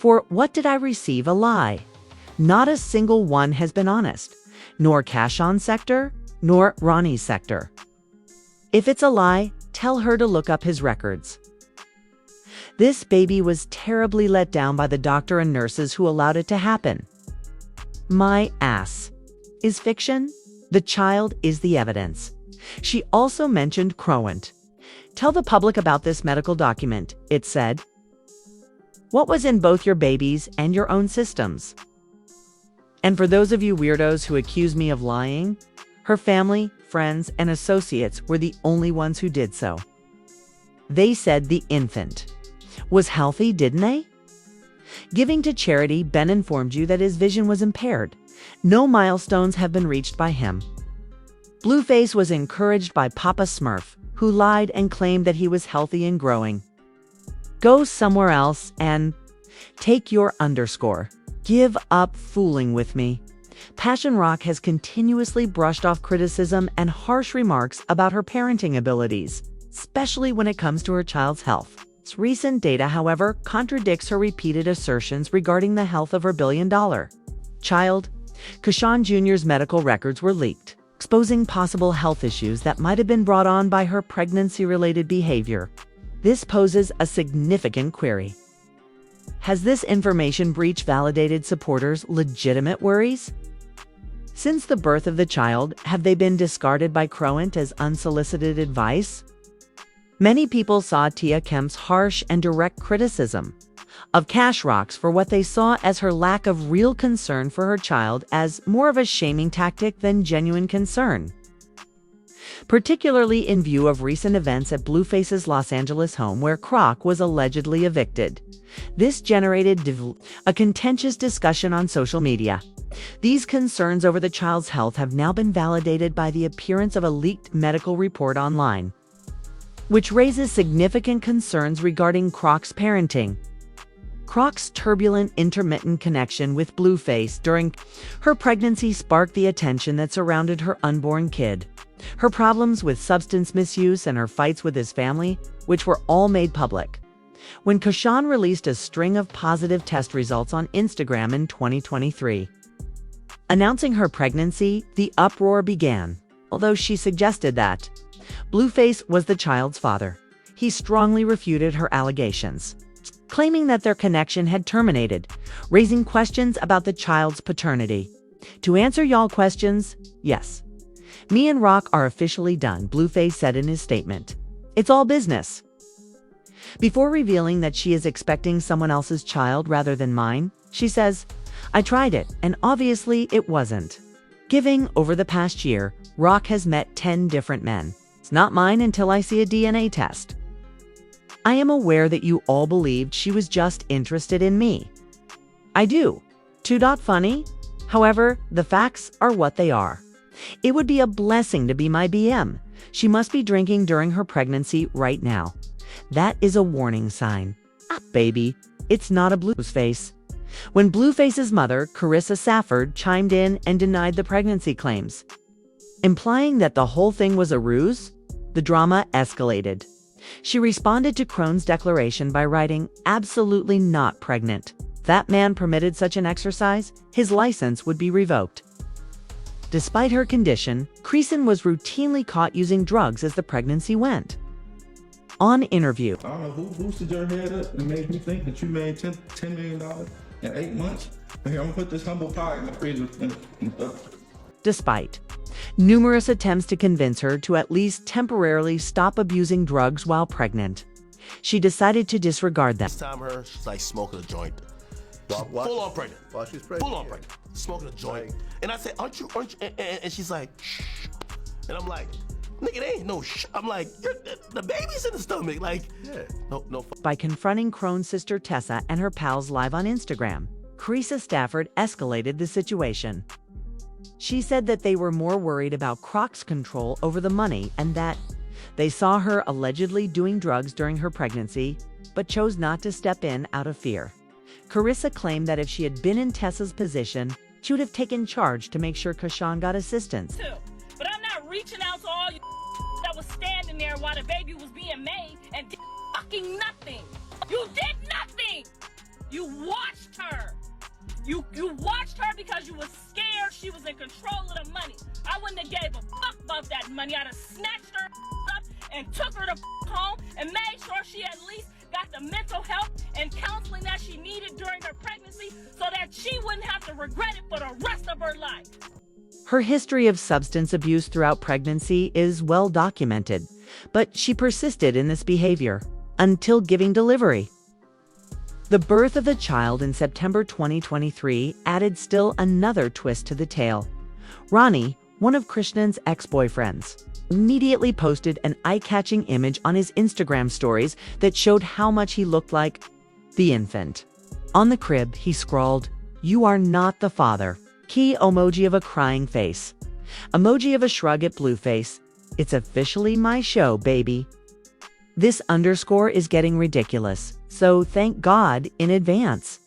For what did I receive a lie? Not a single one has been honest, nor Chrisean's sector, nor Ronnie's sector. If it's a lie, tell her to look up his records. This baby was terribly let down by the doctor and nurses who allowed it to happen. My ass. Is fiction? The child is the evidence. She also mentioned Chrisean. Tell the public about this medical document, it said. What was in both your babies and your own systems? And for those of you weirdos who accuse me of lying, her family, friends, and associates were the only ones who did so. They said the infant was healthy, didn't they? Giving to charity, Ben informed you that his vision was impaired. No milestones have been reached by him. Blueface was encouraged by Papa Smurf, who lied and claimed that he was healthy and growing. Go somewhere else and take your underscore. Give up fooling with me. Passion Rock has continuously brushed off criticism and harsh remarks about her parenting abilities, especially when it comes to her child's health. Recent data, however, contradicts her repeated assertions regarding the health of her billion-dollar child. Chrisean Jr.'s medical records were leaked, exposing possible health issues that might have been brought on by her pregnancy-related behavior. This poses a significant query. Has this information breach validated supporters' legitimate worries? Since the birth of the child, have they been discarded by Chrisean as unsolicited advice? Many people saw Tia Kemp's harsh and direct criticism of Cash Rocks for what they saw as her lack of real concern for her child as more of a shaming tactic than genuine concern. Particularly in view of recent events at Blueface's Los Angeles home where Croc was allegedly evicted. This generated a contentious discussion on social media. These concerns over the child's health have now been validated by the appearance of a leaked medical report online, which raises significant concerns regarding Croc's parenting. Croc's turbulent, intermittent connection with Blueface during her pregnancy sparked the attention that surrounded her unborn kid. Her problems with substance misuse and her fights with his family, which were all made public. When Chrisean released a string of positive test results on Instagram in 2023. Announcing her pregnancy, the uproar began, although she suggested that Blueface was the child's father. He strongly refuted her allegations, claiming that their connection had terminated, raising questions about the child's paternity. To answer y'all questions, yes. Me and Rock are officially done, Blueface said in his statement. It's all business. Before revealing that she is expecting someone else's child rather than mine, she says, I tried it, and obviously it wasn't. Giving, over the past year, Rock has met 10 different men. It's not mine until I see a DNA test. I am aware that you all believed she was just interested in me. I do. Funny. However, the facts are what they are. It would be a blessing to be my BM. She must be drinking during her pregnancy right now. That is a warning sign. Baby, it's not a Blueface. When Blueface's mother, Carissa Safford, chimed in and denied the pregnancy claims, implying that the whole thing was a ruse, the drama escalated. She responded to Crone's declaration by writing, absolutely not pregnant. If that man permitted such an exercise, his license would be revoked. Despite her condition, Chrisean was routinely caught using drugs as the pregnancy went. On interview, I don't know who boosted your head up and made you think that you made $10 million in 8 months. Here, I'm gonna put this humble pie in the freezer. Despite numerous attempts to convince her to at least temporarily stop abusing drugs while pregnant, she decided to disregard them. This time she's like smoking a joint. What? Full on pregnant. While she's pregnant. Full on pregnant. Smoking a joint. And I said, aren't you? And she's like, shh. And I'm like, nigga, they ain't no shh. I'm like, the baby's in the stomach. Like, Yeah. no. By confronting Crone's sister Tessa and her pals live on Instagram, Carissa Stafford escalated the situation. She said that they were more worried about Croc's control over the money and that they saw her allegedly doing drugs during her pregnancy, but chose not to step in out of fear. Carissa claimed that if she had been in Tessa's position, she would have taken charge to make sure Chrisean got assistance. But I'm not reaching out to all you that was standing there while the baby was being made and did fucking nothing. You did nothing. You watched her. You watched her because you were scared she was in control of the money. I wouldn't have gave a fuck about that money. I'd have snatched her up and took her to home and made sure she at least got the mental health and counseling that she needed during her pregnancy so that she wouldn't have to regret it for the rest of her life. Her history of substance abuse throughout pregnancy is well documented, but she persisted in this behavior until giving delivery. The birth of the child in September 2023 added still another twist to the tale. Ronnie, one of Chrisean's ex-boyfriends, immediately posted an eye-catching image on his Instagram stories that showed how much he looked like the infant. On the crib, he scrawled, "You are not the father." Key emoji of a crying face. Emoji of a shrug at Blueface. It's officially my show, baby. This underscore is getting ridiculous, so thank God in advance.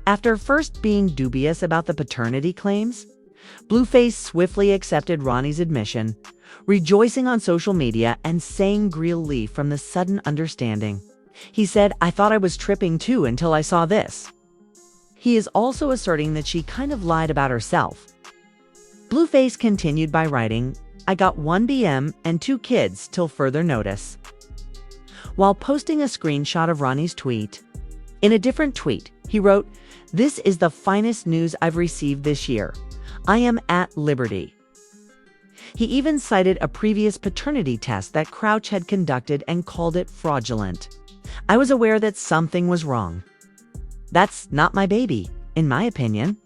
After first being dubious about the paternity claims, Blueface swiftly accepted Ronnie's admission, rejoicing on social media and saying gleefully from the sudden understanding. He said, "I thought I was tripping too until I saw this." He is also asserting that she kind of lied about herself. Blueface continued by writing, "I got 1 BM and 2 kids till further notice," while posting a screenshot of Ronnie's tweet. In a different tweet, he wrote, "This is the finest news I've received this year. I am at liberty." He even cited a previous paternity test that Crouch had conducted and called it fraudulent. "I was aware that something was wrong. That's not my baby, in my opinion.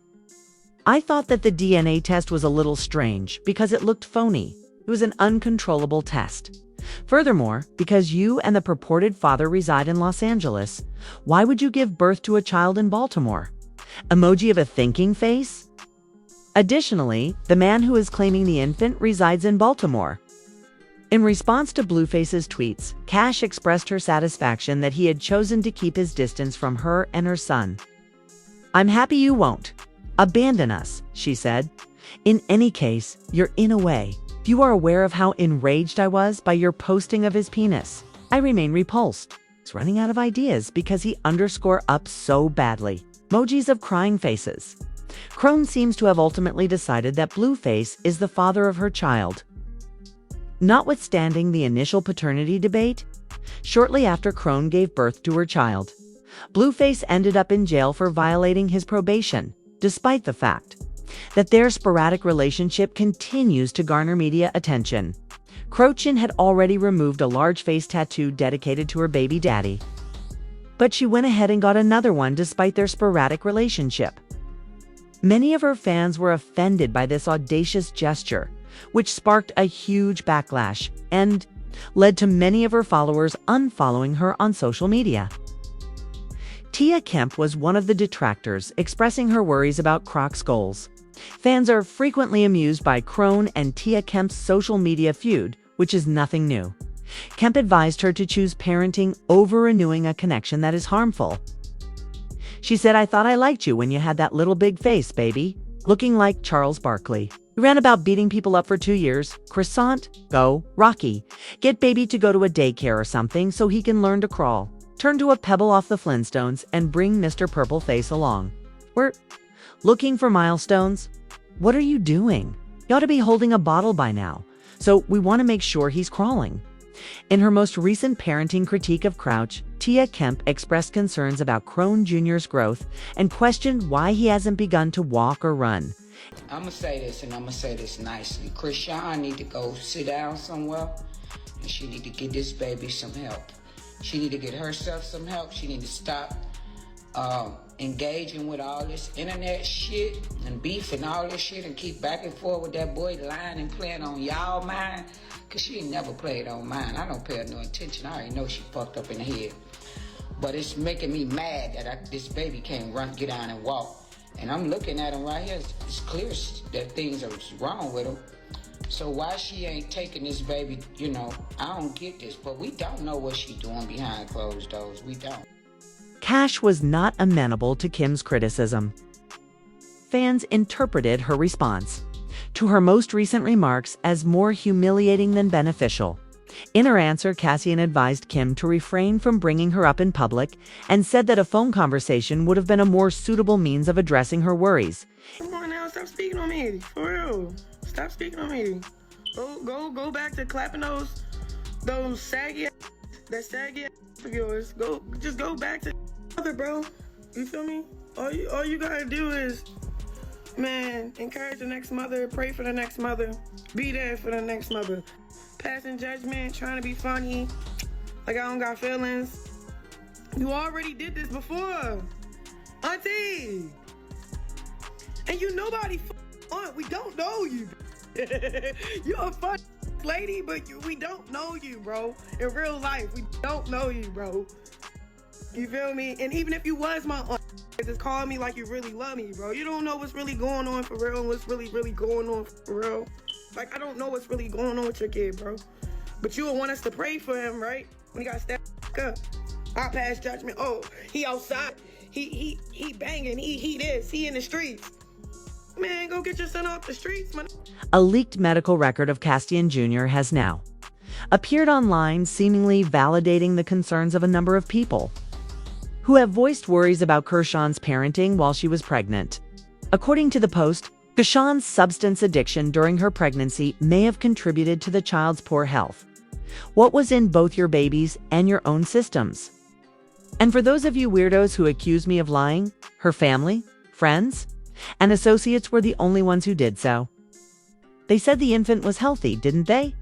I thought that the DNA test was a little strange because it looked phony. It was an uncontrollable test. Furthermore, because you and the purported father reside in Los Angeles, why would you give birth to a child in Baltimore?" Emoji of a thinking face. Additionally, the man who is claiming the infant resides in Baltimore. In response to Blueface's tweets, Cash expressed her satisfaction that he had chosen to keep his distance from her and her son. "I'm happy you won't abandon us," she said. "In any case, you're in a way. If you are aware of how enraged I was by your posting of his penis, I remain repulsed. He's running out of ideas because he underscore up so badly." Emojis of crying faces. Crone seems to have ultimately decided that Blueface is the father of her child. Notwithstanding the initial paternity debate, shortly after Crone gave birth to her child, Blueface ended up in jail for violating his probation, despite the fact that their sporadic relationship continues to garner media attention. Chrisean had already removed a large face tattoo dedicated to her baby daddy, but she went ahead and got another one despite their sporadic relationship. Many of her fans were offended by this audacious gesture, which sparked a huge backlash and led to many of her followers unfollowing her on social media. Tia Kemp was one of the detractors, expressing her worries about Croc's goals. Fans are frequently amused by Crone and Tia Kemp's social media feud, which is nothing new. Kemp advised her to choose parenting over renewing a connection that is harmful. She said, "I thought I liked you when you had that little big face, baby, looking like Charles Barkley. You ran about beating people up for 2 years. Croissant, go, Rocky. Get baby to go to a daycare or something so he can learn to crawl. Turn to a pebble off the Flintstones and bring Mr. Purple Face along. We're looking for milestones. What are you doing? You ought to be holding a bottle by now. So we want to make sure he's crawling." In her most recent parenting critique of Crouch, Tia Kemp expressed concerns about Crone Jr.'s growth and questioned why he hasn't begun to walk or run. I'm going to say this, and I'm going to say this nicely. Chrisean need to go sit down somewhere, and she need to get this baby some help. She need to get herself some help. She need to stop engaging with all this internet shit and beef and all this shit and keep back and forth with that boy lying and playing on y'all mind, because she ain't never played on mine. I don't pay her no attention. I already know she fucked up in the head. But it's making me mad that this baby can't run, get down and walk. And I'm looking at him right here. It's clear that things are wrong with him. So why she ain't taking this baby, I don't get this. But we don't know what she doing behind closed doors. We don't. Cash was not amenable to Kim's criticism. Fans interpreted her response to her most recent remarks as more humiliating than beneficial. In her answer, Chrisean advised Kim to refrain from bringing her up in public and said that a phone conversation would have been a more suitable means of addressing her worries. Come on now, stop speaking on me. For real. Stop speaking on me. Go back to clapping those saggy of yours. Just go back to mother, bro. You feel me? All you gotta do is, man, encourage the next mother, pray for the next mother, be there for the next mother. Passing judgment, trying to be funny, like I don't got feelings. You already did this before, auntie. And you nobody aunt, we don't know you. You're a fun lady, but we don't know you, bro. In real life, we don't know you, bro. You feel me? And even if you was my aunt, just call me like you really love me, bro. You don't know what's really going on for real, and what's really going on for real. Like, I don't know what's really going on with your kid, bro. But you would want us to pray for him, right? When he got stabbed up. I pass judgment. Oh, he outside. He banging. He this. He in the streets. Man, go get your son off the streets, man. A leaked medical record of Chrisean Jr. has now appeared online, seemingly validating the concerns of a number of people who have voiced worries about Chrisean's parenting while she was pregnant. According to the post, Chrisean's substance addiction during her pregnancy may have contributed to the child's poor health. What was in both your baby's and your own systems? And for those of you weirdos who accuse me of lying, her family, friends, and associates were the only ones who did so. They said the infant was healthy, didn't they?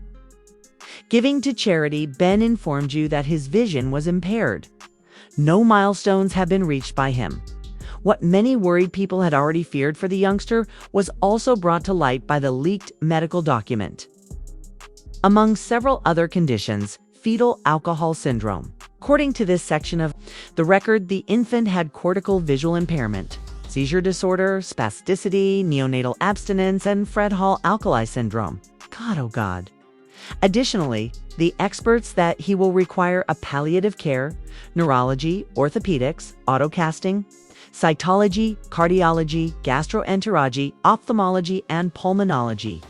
Giving to charity, Ben informed you that his vision was impaired. No milestones have been reached by him. What many worried people had already feared for the youngster was also brought to light by the leaked medical document. Among several other conditions, fetal alcohol syndrome. According to this section of the record, the infant had cortical visual impairment, seizure disorder, spasticity, neonatal abstinence, and Fred-Hall-Alkali syndrome. God, oh God. Additionally, the experts that he will require a palliative care, neurology, orthopedics, autocasting, cytology, cardiology, gastroenterology, ophthalmology, and pulmonology.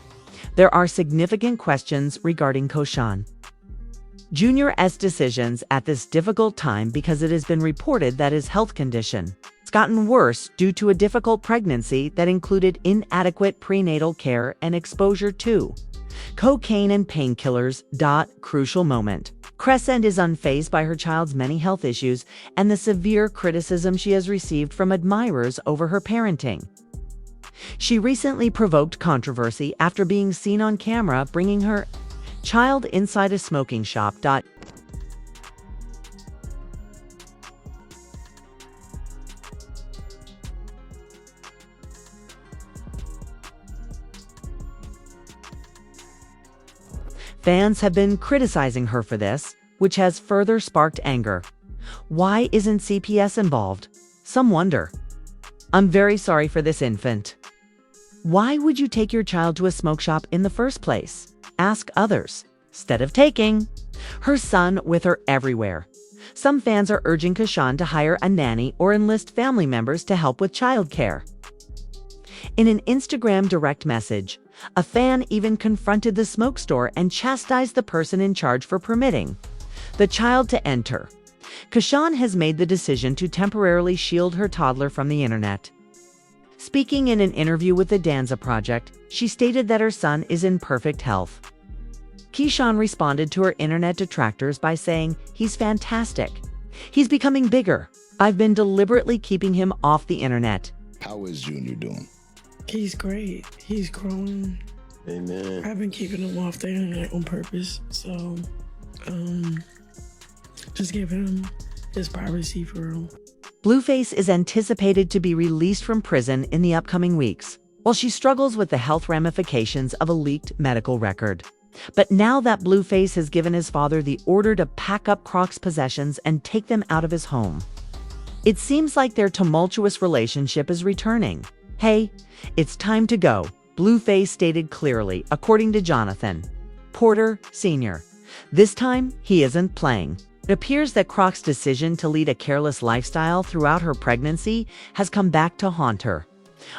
There are significant questions regarding Chrisean Jr.'s decisions at this difficult time because it has been reported that his health condition has gotten worse due to a difficult pregnancy that included inadequate prenatal care and exposure to cocaine and painkillers. Crucial moment. Chrisean is unfazed by her child's many health issues and the severe criticism she has received from admirers over her parenting. She recently provoked controversy after being seen on camera bringing her child inside a smoking shop. Fans have been criticizing her for this, which has further sparked anger. Why isn't CPS involved? Some wonder. I'm very sorry for this infant. Why would you take your child to a smoke shop in the first place? Ask others, instead of taking her son with her everywhere. Some fans are urging Chrisean to hire a nanny or enlist family members to help with childcare. In an Instagram direct message, a fan even confronted the smoke store and chastised the person in charge for permitting the child to enter. Chrisean has made the decision to temporarily shield her toddler from the internet. Speaking in an interview with the Danza Project, she stated that her son is in perfect health. Chrisean responded to her internet detractors by saying, "He's fantastic. He's becoming bigger. I've been deliberately keeping him off the internet." How is Junior doing? He's great. He's growing. Amen. I've been keeping him off the internet on purpose. So, just give him his privacy for real. Blueface is anticipated to be released from prison in the upcoming weeks, while she struggles with the health ramifications of a leaked medical record. But now that Blueface has given his father the order to pack up Croc's possessions and take them out of his home, it seems like their tumultuous relationship is returning. "Hey, it's time to go," Blueface stated clearly, according to Jonathan Porter Sr. This time, he isn't playing. It appears that Croc's decision to lead a careless lifestyle throughout her pregnancy has come back to haunt her.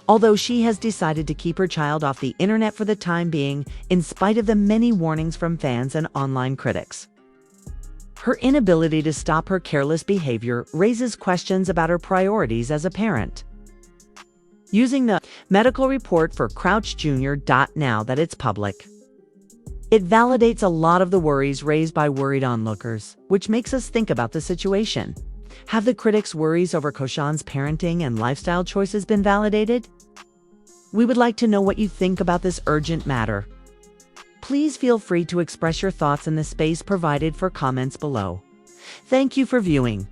although she has decided to keep her child off the internet for the time being, in spite of the many warnings from fans and online critics. Her inability to stop her careless behavior raises questions about her priorities as a parent. Using the medical report for Crouch Jr. Now that it's public, it validates a lot of the worries raised by worried onlookers, which makes us think about the situation. Have the critics' worries over Chrisean's parenting and lifestyle choices been validated? We would like to know what you think about this urgent matter. Please feel free to express your thoughts in the space provided for comments below. Thank you for viewing.